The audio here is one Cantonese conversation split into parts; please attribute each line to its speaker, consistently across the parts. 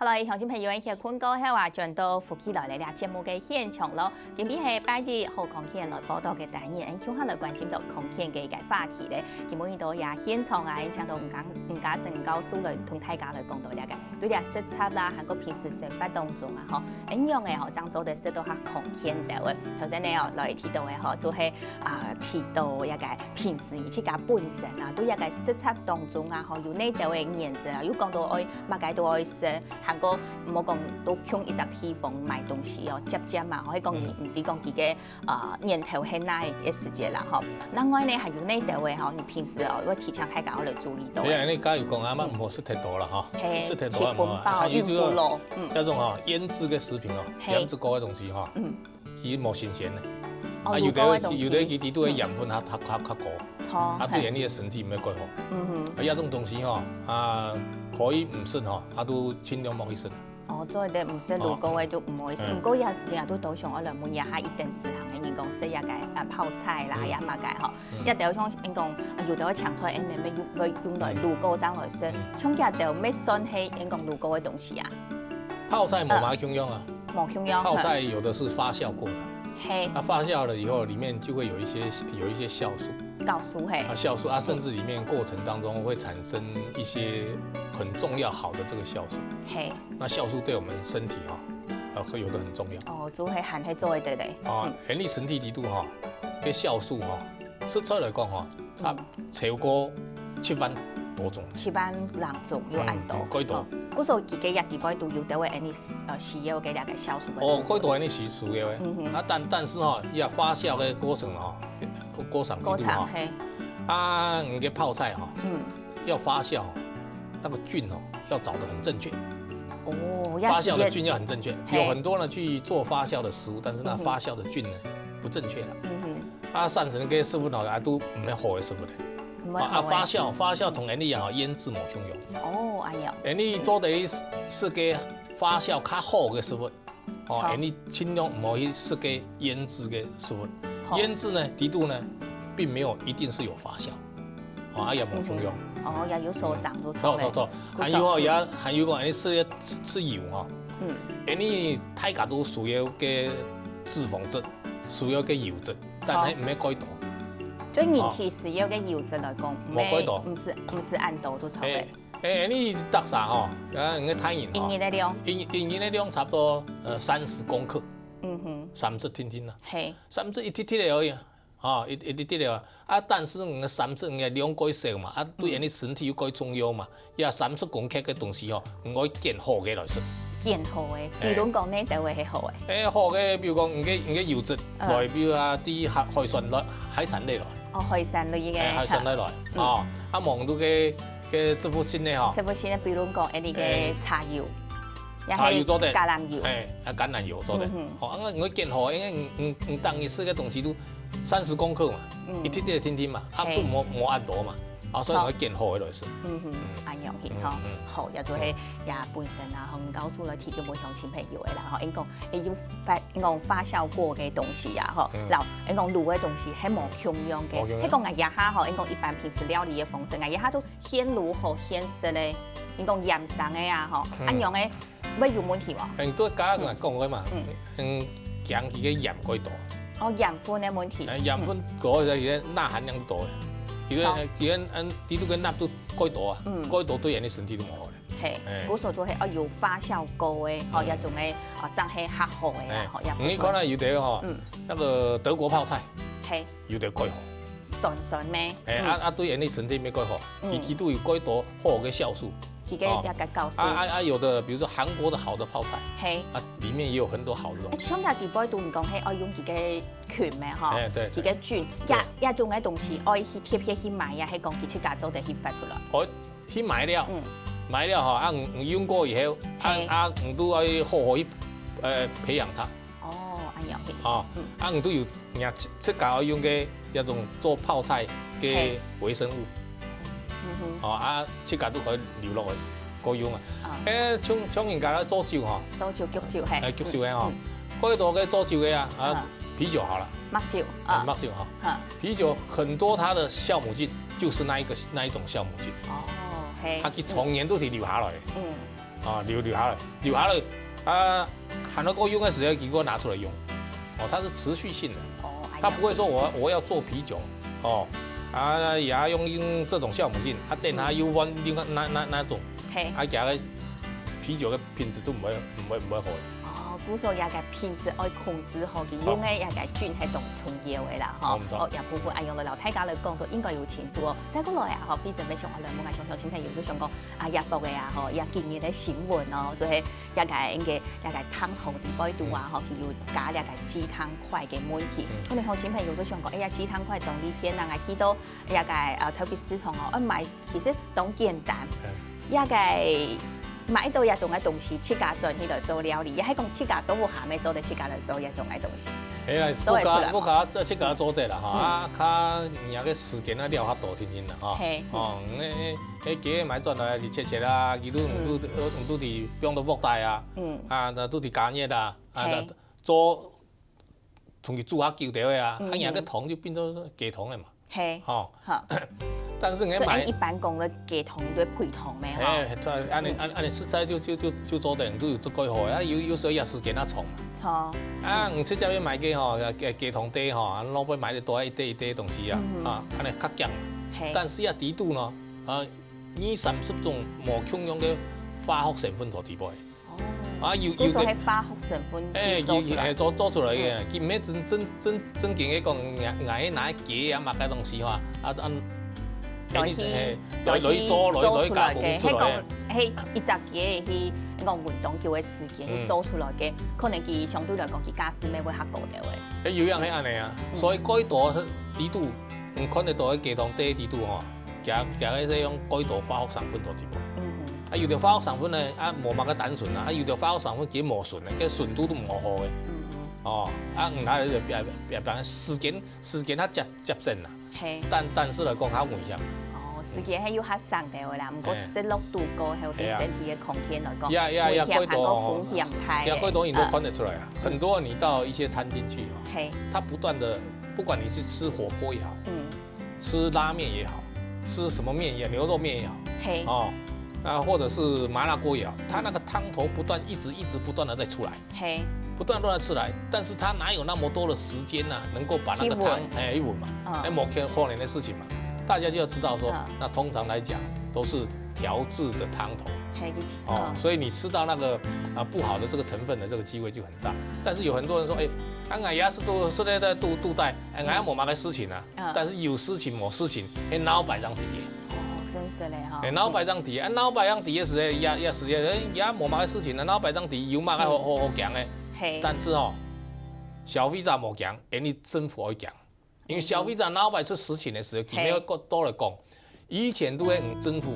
Speaker 1: 好啦，乡亲朋友，一些困过後啊，轉到福建來了節目嘅現場咯。今日係拜日好空氣來報道嘅單元，向下來關心到空氣嘅一個話題咧。今日到也現場啊，請到吳家成教授來同大家來講到了嘅，對啲實測啦，還有平時生活當中啊，嗬，應用嘅嗬，漳州嘅說到下空氣到嘅。頭先你來提到嘅嗬，就係提到一個平時自家本身啊，對一個實測當中啊，嗬，有呢度嘅原則啊，有講到愛乜嘢都愛食。韓國唔好講都向一隻地方買東西哦，接嘛，可以講唔止講自己年頭係哪嘅時節啦，嗬。另外呢，還有呢度嘅嗬，你平時哦，要提倡大家嚟注意到。
Speaker 2: 係啊，你假如講啱啱唔好食太多啦，嗬，食太多啊，
Speaker 1: 還有就係
Speaker 2: 那種嗬醃製嘅食品哦，醃製過嘅東西嗬，佢冇新鮮嘅。啊，有的佢都係鹽分較高，對人哋嘅身體唔係幾好。啊，種東西嗬，可以唔食嗬，都盡量莫去食。
Speaker 1: 哦，所以你唔食路過嘅就唔可以食。不過有時間都到上我兩門一下一定時行嘅，人講食一個泡菜啦，也乜嘅嗬。一定像人講，有啲長菜，人哋用來路過爭來食。像一條咩酸係人講路過嘅東西啊？
Speaker 2: 泡菜冇乜用啊，
Speaker 1: 冇用。
Speaker 2: 泡菜有的是發酵過的。它發酵了以後，裡面就會有一些酵素，酵素甚至裡面過程當中會產生一些很重要好的這個酵素。那酵素對我們身體會有的很重要。
Speaker 1: 哦，就係含喺做嘅咧。
Speaker 2: 人類身體裡度嘅酵素實際來講它超過7萬多種。7萬
Speaker 1: 多種有按多。
Speaker 2: 幾多？
Speaker 1: 嗰時候自己日幾擺都有得為人哋需要嘅兩個酵素。
Speaker 2: 哦，幾多人哋需要嘅。但是要發酵嘅過程過長幾度你嘅泡菜要發酵那個菌要找得很正確。發酵的菌要很正確。有很多呢去做發酵的食物，但是那發酵的菌呢不正確啦。產生嘅食物都唔係好嘅食物嚟。發酵同人哋一樣醃製冇相用。
Speaker 1: 哎呀！
Speaker 2: 人哋做啲食嘅發酵較好嘅食物，人哋盡量唔好去食嘅醃製嘅食物。醃製呢，底度呢並沒有一定是有發酵，也冇相用。
Speaker 1: 也有所長都
Speaker 2: 錯。還有個人哋食油人哋大家都需要嘅脂肪質，需要嘅油質，但係唔係過多。
Speaker 1: 對人體需要嘅油脂來講，唔是按多都錯嘅。
Speaker 2: 你得啥人嘅體型
Speaker 1: 一日
Speaker 2: 嘅量差不多30公克，30天啦，30一滴嚟而已一滴嚟但是30嘅量過少嘛，對人哋身體有幾重要嘛，也30公克嘅東西唔可以健康嘅來食。
Speaker 1: 健康嘅，比如講呢，就會係好嘅。
Speaker 2: 好嘅，比如講唔嘅油脂，代表啲海產類、海產類來。
Speaker 1: 海產類嘅。
Speaker 2: 海產類來，望到嘅植物性咧
Speaker 1: 植物性咧，比如講啲嘅茶油
Speaker 2: 做的，
Speaker 1: 橄欖油，
Speaker 2: 橄欖油做的。我健康，唔當你食嘅東西都30公克嘛，一滴滴天嘛，都冇按多嘛。所以我健康嘅來食。
Speaker 1: 按樣去好，又做係也本身啊，向教授來提供俾鄉親朋友嘅啦，應講用發酵過嘅東西啊，嗱，應講滷嘅東西係冇營養嘅，係講嗌下應講一般平時料理嘅方式，嗌下都鮮滷好鮮食咧，應講鹽生嘅啊，按樣嘅乜有問題喎？
Speaker 2: 都家人講嘅嘛，講佢嘅鹽過多。
Speaker 1: 鹽分嘅問題。
Speaker 2: 鹽分嗰個嘢鈉含量多嘅。佢啲都嘅鈉都過多過多對人哋身體都冇好嘅。
Speaker 1: 係，嗰時候就係要發酵過嘅，一種嘅真係黑河嘅。
Speaker 2: 你講啦，有啲那個德國泡菜，有啲過好。
Speaker 1: 純咩？
Speaker 2: 對人哋身體咩過好？佢都有過多好嘅酵素。
Speaker 1: 佢嘅一個酵素。
Speaker 2: 有的，比如說韓國的好的泡菜，裡面也有很多好的東西。
Speaker 1: 像日地波都唔講係愛用佢嘅權咩？佢嘅菌一種嘅東西，愛去貼去買呀，係講佢出價做地去發出來。
Speaker 2: 我去買了，唔用過以後，唔都要好好去培養它。按樣唔都要出價要用嘅一種做泡菜嘅微生物。出價都可以留落去，個用像人家做酒
Speaker 1: 做酒焗酒係，
Speaker 2: 焗酒嘅過多嘅做酒嘅啤酒好了，
Speaker 1: 麥酒
Speaker 2: 啤酒很多它的酵母菌就是那一種酵母菌，它從年都可以留下來，留下来啊，喊了够用的时候，给我拿出来用。哦，它是持续性的。它不会说我要做啤酒，也要用这种酵母菌，等它又往另外那种，其他啤酒的品质都唔會好。
Speaker 1: 古時候也個品質要控制好，佢用嘅也個菌係當存要嘅啦，也部分用到老太家嚟講都應該要清楚哦。再過來非常非常我兩冇想聽朋友都想講日報嘅也建議啲新聞哦，就係一個湯頭啲擺度佢要加一個雞湯塊嘅問題。我哋好新朋友都想講，雞湯塊當呢片啊，去到一個超級市場買其實當簡單，一個。買到一種嘅東西，自家做去來做料理，也係講自家都有下面做的，自家來做一種嘅東西。
Speaker 2: 不加這自家做得啦，較人個時間啊料較多天啦，你幾買轉來，你切啦，佢都係放到木袋啊，都係加熱啦，做同佢煮下久條嘅啊，人個糖就變咗雞糖嘅嘛。但是你買
Speaker 1: 一般講嘅雞糖對配糖咩？
Speaker 2: 按你食材就做得都有足夠好，有時候也時間啊長嘛。錯。唔直接買雞糖袋老闆買得多一堆東西啊，安尼較強。但是啊，啲度呢，20-30種無共用嘅化學成分在底部。
Speaker 1: 有係化學成分
Speaker 2: 做出來嘅，佢唔係真經嘅講，捱拿雞啊乜嘅東西來做加工出來。
Speaker 1: 係一隻雞去講運動叫嘅時間做出來嘅，可能佢相對來講佢價錢咪會較高啲嘅。
Speaker 2: 有樣係安尼啊，所以改多啲度唔看得到嘅雞湯底啲度加嗰啲用改多化學成分在底部。有條化學成分咧，無乜嘅單純啦，有條化學成分幾無純嘅，嘅純度都唔好嘅。唔睇就變時間較接近啦。但是來講較危險。
Speaker 1: 時間係要較長嘅啦，唔過攝入度高，係對身體嘅空間來講，
Speaker 2: 危險
Speaker 1: 係個風險太。
Speaker 2: 改多你都看得出來啊！很多你到一些餐廳去，它不斷的，不管你是吃火鍋也好，吃拉麵也好，吃什麼麵也好，牛肉麵也好，或者是麻辣鍋也好，它那個湯頭一直不斷的在出來，不斷的出來，但是它哪有那麼多的時間呢？能夠把那個湯一穩嘛？冇可能的事情嘛？大家就要知道說，那通常來講都是調製的湯頭，所以你吃到那個不好的這個成分的這個機會就很大。但是有很多人說，俺也是都是在杜帶，俺冇乜嘅事情啊，但是有事情冇事情，係腦擺張底嘅。
Speaker 1: 真是嘞哈！
Speaker 2: 腦擺張底，腦擺張底嘅時候也時間也冇乜嘅事情，腦擺張底有乜嘅好講嘅。但是消費者冇講，你政府會講。因為消費者腦擺出事情嘅時候，佢咩多嚟講，以前都係政府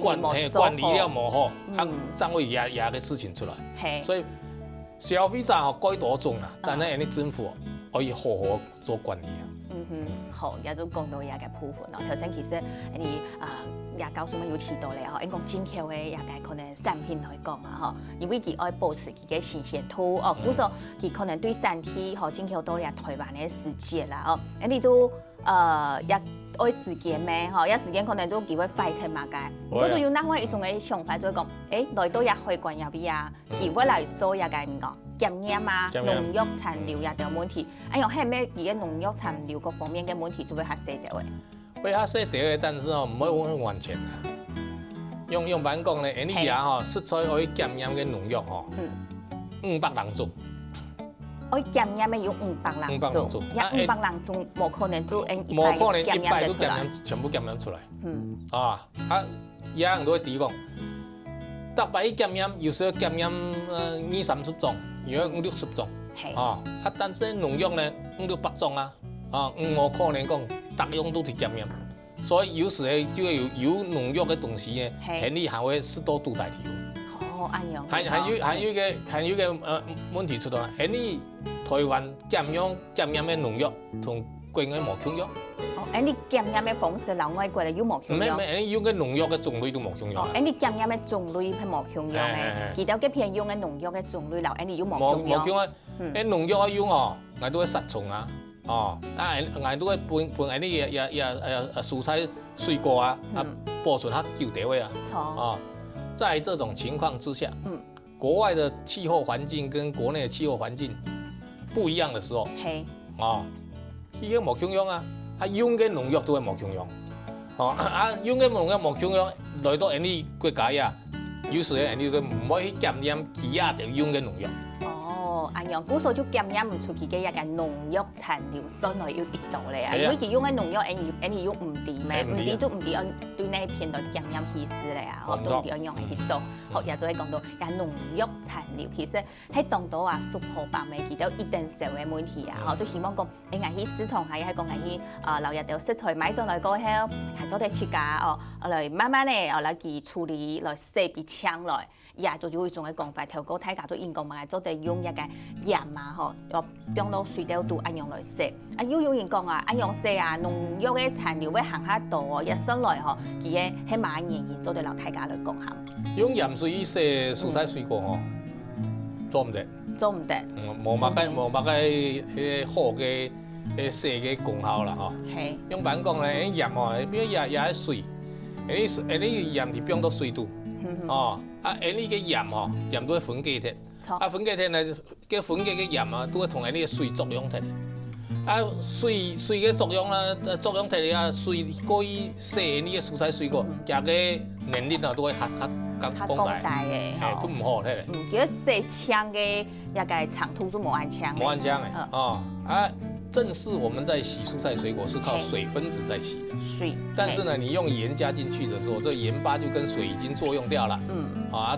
Speaker 2: 管理了冇好，將會也嘅事情出來。所以消費者該多種啦，但係你政府可以好好做管理。
Speaker 1: 好，也都講到一個部分咯。頭先其實你也告訴我有提到咧，應講今後嘅一個可能產品來講因為佢愛保持佢嘅新鮮度故說佢可能對身體今後都有台灣嘅時節啦你都也愛時間咩一時間可能都幾會快啲嘛嘅。嗰度有哪位一種嘅想法就講，來到也開關入邊佢會來做一個唔講。檢驗農藥殘留也有問題，係咩而家農藥殘留各方面嘅問題就會較細條嘅。
Speaker 2: 會較細條嘅，但是唔會完全。用白講咧，你也食材可以檢驗嘅農藥500人做。
Speaker 1: 我檢驗嘅要500人做，500人做冇可能做
Speaker 2: 冇可能100都檢驗全部檢驗出來。有人都會提講。特別檢驗，有時候檢驗20-30種，有50-60種，但是農藥呢500-600種冇可能講逐樣都係檢驗，所以有時就有農藥嘅東西呢，肯定還會適度代替。還有個問題出到，你台灣檢驗嘅農藥同國外冇共用。
Speaker 1: 你檢驗嘅方式，老外國咧有冇共用？
Speaker 2: 你用嘅農藥嘅種類都冇共用。
Speaker 1: 你檢驗嘅種類係冇共用嘅，其他嘅片用嘅農藥嘅種類，你有冇共用？
Speaker 2: 冇共啊！農藥用我都會殺蟲我都會拌啲蔬菜水果保存較久條嘅在这种情况之下，国外的气候环境跟国内的气候环境不一样的时候，伊个无强用啊，用嘅农药都係無強用，用嘅農藥無強用，來到你國家呀，有時你都唔可以檢驗其他地用嘅農藥。
Speaker 1: 安樣，古時就檢驗唔出佢嘅一個農藥殘留數來要一度咧啊，因為佢用嘅農藥，你用唔掂咩？唔掂就唔掂，對呢片度檢驗稀釋咧啊，都唔掂用嚟去做。學也就係講到，農藥殘留其實喺當到啊，熟破白咪見到一定社會問題啊，都希望講，嗌去市場係講嗌去留入到食材買咗來過後，係做啲設計來慢慢咧來去處理來設備搶來。也就會種嘅講法，頭個睇家都應該咪做啲用一個鹽啊，又放到水稻度按樣來食。有人講啊，按樣食啊，農藥嘅殘留會行下多，一上來佢嘅係蠻容易做到老大家來講下。
Speaker 2: 用鹽水去食蔬菜水果做唔得。
Speaker 1: 做唔得。
Speaker 2: 冇乜嘅好嘅食嘅功效啦
Speaker 1: 係。
Speaker 2: 用白講咧，鹽變也係水，你鹽係變到水度。你嘅鹽鹽都係分解體，分解體呢，嘅分解嘅鹽都係同你嘅水作用體。水嘅作用啦，作用體水可以食你嘅蔬菜水果，加嘅能力都會較廣大嘅，都唔好睇咧。
Speaker 1: 如果食槍嘅一個長途都冇按槍。
Speaker 2: 冇按槍嘅，正是我們在洗蔬菜水果是靠水分子在洗的，
Speaker 1: 水。
Speaker 2: 但是呢，你用鹽加進去的時候，這個鹽巴就跟水已經作用掉了。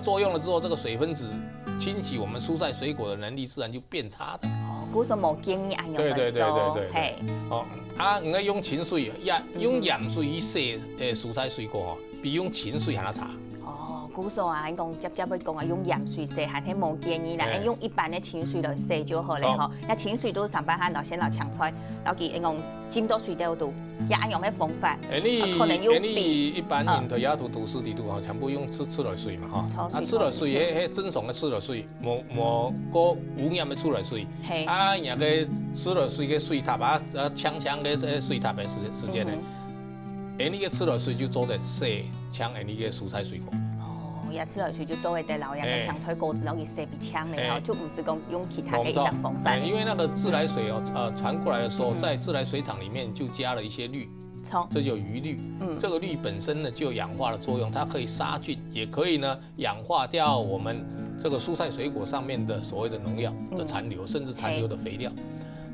Speaker 2: 作用了之後，這個水分子清洗我們蔬菜水果的能力自然就變差的。
Speaker 1: 古時冇建議按用來做，
Speaker 2: 係。唔係用清水，用鹽水去洗蔬菜水果比用清水還要差。
Speaker 1: 古時啊，講直接會講啊，用鹽水洗係冇建議啦，用一般嘅清水來洗就好咧吼。一清水都上班下先攞搶菜，然後佢講浸到水稻度，也按用咩方法？可能要比
Speaker 2: 一般人佢也都市地度全部用自來水嘛自來水係正常嘅自來水，冇個污染嘅自來水。人嘅自來水嘅水塔嗆嘅水塔嘅時間咧，你嘅自來水就做得洗嗆你嘅蔬菜水果。
Speaker 1: 也吃落去就作為啲老人嘅搶菜果子，然後佢洗比搶咧，就唔是講用其他嘅一種方法。
Speaker 2: 因為那個自來水傳過來的時候，在自來水廠裡面就加了一些氯，這就餘氯。這個氯本身呢就有氧化的作用，它可以殺菌，也可以呢氧化掉我們這個蔬菜水果上面的所謂的農藥的殘留，甚至殘留的肥料。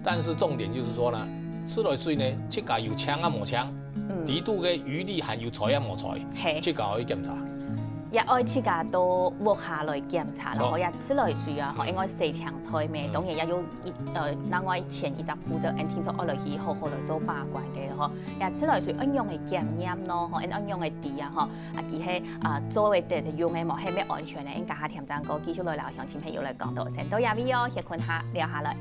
Speaker 2: 但是重點就是說呢，自來水呢，切價有搶啊冇搶，呢度嘅餘氯含有採啊冇採，切價可以檢查。
Speaker 1: 也愛自家都活下來檢查咯，也吃來水啊，應該洗搶菜咩？當然也要另外前一隻鋪就聽說我來去好好來做把關嘅嗬，也吃來水按用嘅檢驗咯，按用嘅啲啊嗬，佢係作為啲用嘅冇係咩安全咧，應該下添陣個繼續來聊，向前朋友來講到，成都也會哦，歇困下聊下來。